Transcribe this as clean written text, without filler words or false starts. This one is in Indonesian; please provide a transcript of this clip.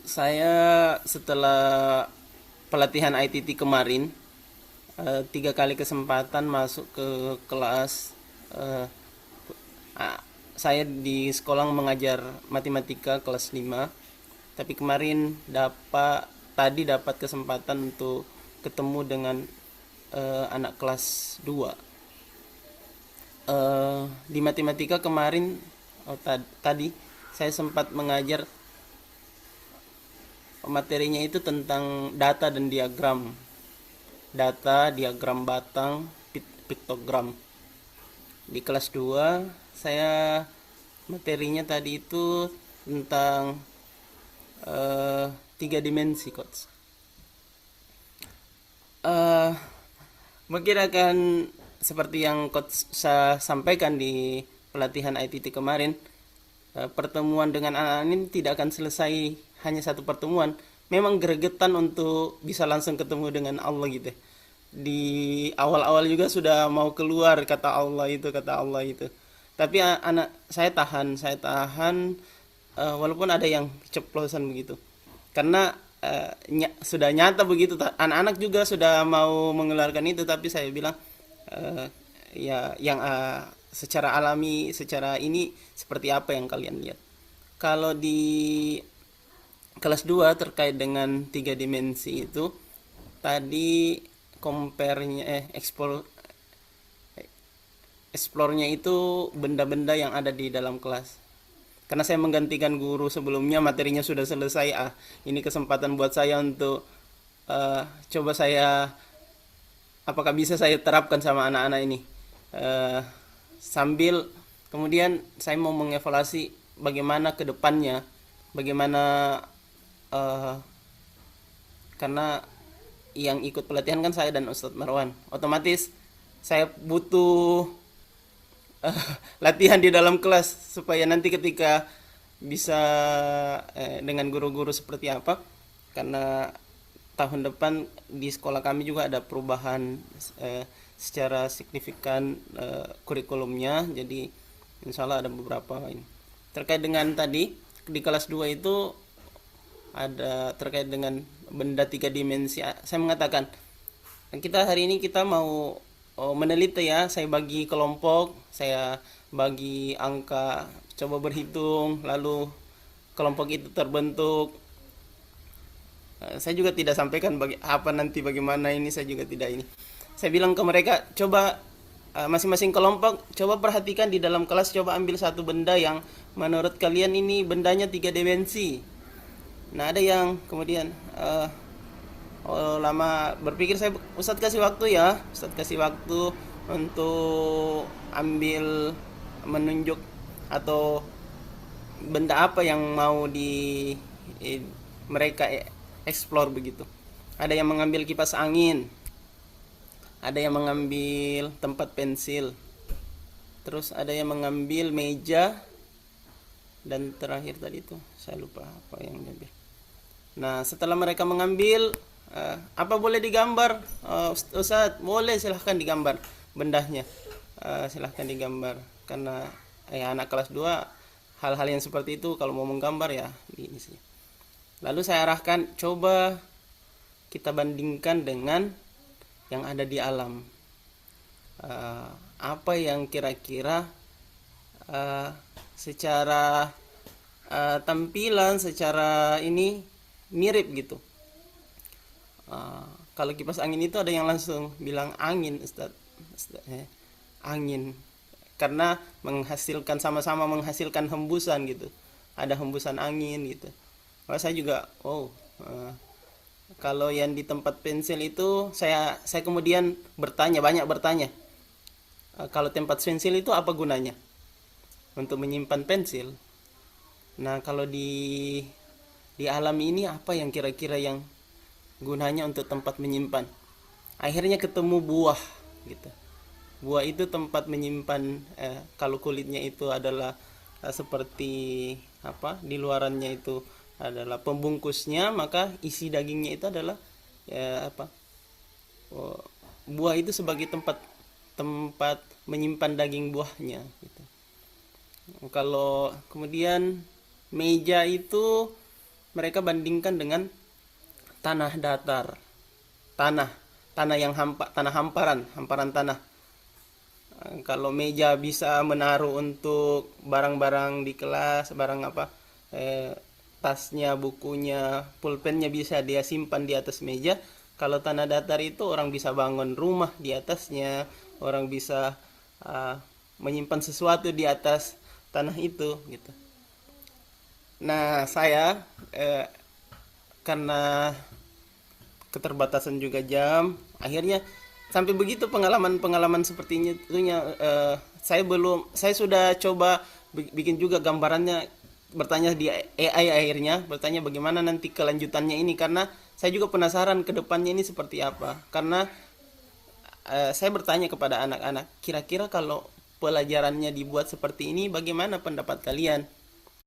Saya setelah pelatihan ITT kemarin, 3 kali kesempatan masuk ke kelas. eh, saya di sekolah mengajar matematika kelas 5, tapi kemarin dapat kesempatan untuk ketemu dengan anak kelas 2. Di matematika kemarin, tadi saya sempat mengajar. Materinya itu tentang data, diagram batang, piktogram. Di kelas 2 saya materinya tadi itu tentang eh, 3 dimensi, coach. eh Mungkin akan seperti yang coach saya sampaikan di pelatihan ITT kemarin. Pertemuan dengan anak-anak ini tidak akan selesai hanya satu pertemuan. Memang gregetan untuk bisa langsung ketemu dengan Allah gitu. Di awal-awal juga sudah mau keluar kata Allah itu. Tapi anak saya tahan, walaupun ada yang ceplosan begitu. Karena sudah nyata begitu, anak-anak juga sudah mau mengeluarkan itu, tapi saya bilang eh, ya yang secara alami, secara ini seperti apa yang kalian lihat. Kalau di kelas 2 terkait dengan 3 dimensi itu, tadi compare-nya explore-nya itu benda-benda yang ada di dalam kelas. Karena saya menggantikan guru sebelumnya, materinya sudah selesai. Ini kesempatan buat saya untuk coba saya, apakah bisa saya terapkan sama anak-anak ini. Eh, Sambil kemudian saya mau mengevaluasi bagaimana ke depannya, bagaimana, eh, karena yang ikut pelatihan kan saya dan Ustadz Marwan. Otomatis saya butuh latihan di dalam kelas supaya nanti ketika bisa dengan guru-guru seperti apa. Karena tahun depan di sekolah kami juga ada perubahan secara signifikan kurikulumnya. Jadi insya Allah ada beberapa ini terkait dengan tadi di kelas 2 itu, ada terkait dengan benda 3 dimensi. Saya mengatakan kita hari ini kita mau meneliti ya. Saya bagi kelompok, saya bagi angka, coba berhitung, lalu kelompok itu terbentuk. Saya juga tidak sampaikan apa nanti bagaimana ini, saya juga tidak ini. Saya bilang ke mereka, coba masing-masing kelompok coba perhatikan di dalam kelas, coba ambil satu benda yang menurut kalian ini bendanya 3 dimensi. Nah, ada yang kemudian lama berpikir. Saya, Ustadz kasih waktu ya, Ustadz kasih waktu untuk ambil, menunjuk atau benda apa yang mau di mereka explore begitu. Ada yang mengambil kipas angin, ada yang mengambil tempat pensil, terus ada yang mengambil meja, dan terakhir tadi itu saya lupa apa yang diambil. Nah, setelah mereka mengambil, apa boleh digambar? Ustaz, boleh, silahkan digambar bendahnya. Silahkan digambar. Karena anak kelas 2 hal-hal yang seperti itu kalau mau menggambar ya ini sih. Lalu saya arahkan, coba kita bandingkan dengan yang ada di alam. Apa yang kira-kira secara tampilan, secara ini mirip gitu. Kalau kipas angin itu ada yang langsung bilang angin, Ustaz, angin, karena menghasilkan, sama-sama menghasilkan hembusan gitu. Ada hembusan angin gitu. Saya juga, kalau yang di tempat pensil itu saya kemudian banyak bertanya, kalau tempat pensil itu apa gunanya? Untuk menyimpan pensil. Nah, kalau di alam ini apa yang kira-kira yang gunanya untuk tempat menyimpan? Akhirnya ketemu buah gitu. Buah itu tempat menyimpan, kalau kulitnya itu adalah seperti apa? Di luarannya itu adalah pembungkusnya, maka isi dagingnya itu adalah apa? Buah itu sebagai tempat tempat menyimpan daging buahnya gitu. Kalau kemudian meja itu mereka bandingkan dengan tanah datar, tanah tanah yang tanah hamparan tanah. Kalau meja bisa menaruh untuk barang-barang di kelas, barang apa, tasnya, bukunya, pulpennya bisa dia simpan di atas meja. Kalau tanah datar itu orang bisa bangun rumah di atasnya, orang bisa uh, menyimpan sesuatu di atas tanah itu gitu. Nah, saya karena keterbatasan juga jam, akhirnya sampai begitu pengalaman-pengalaman seperti itunya, saya sudah coba bikin juga gambarannya, bertanya di AI, akhirnya bertanya bagaimana nanti kelanjutannya ini, karena saya juga penasaran ke depannya ini seperti apa. Karena saya bertanya kepada anak-anak, kira-kira kalau pelajarannya dibuat seperti ini bagaimana pendapat kalian?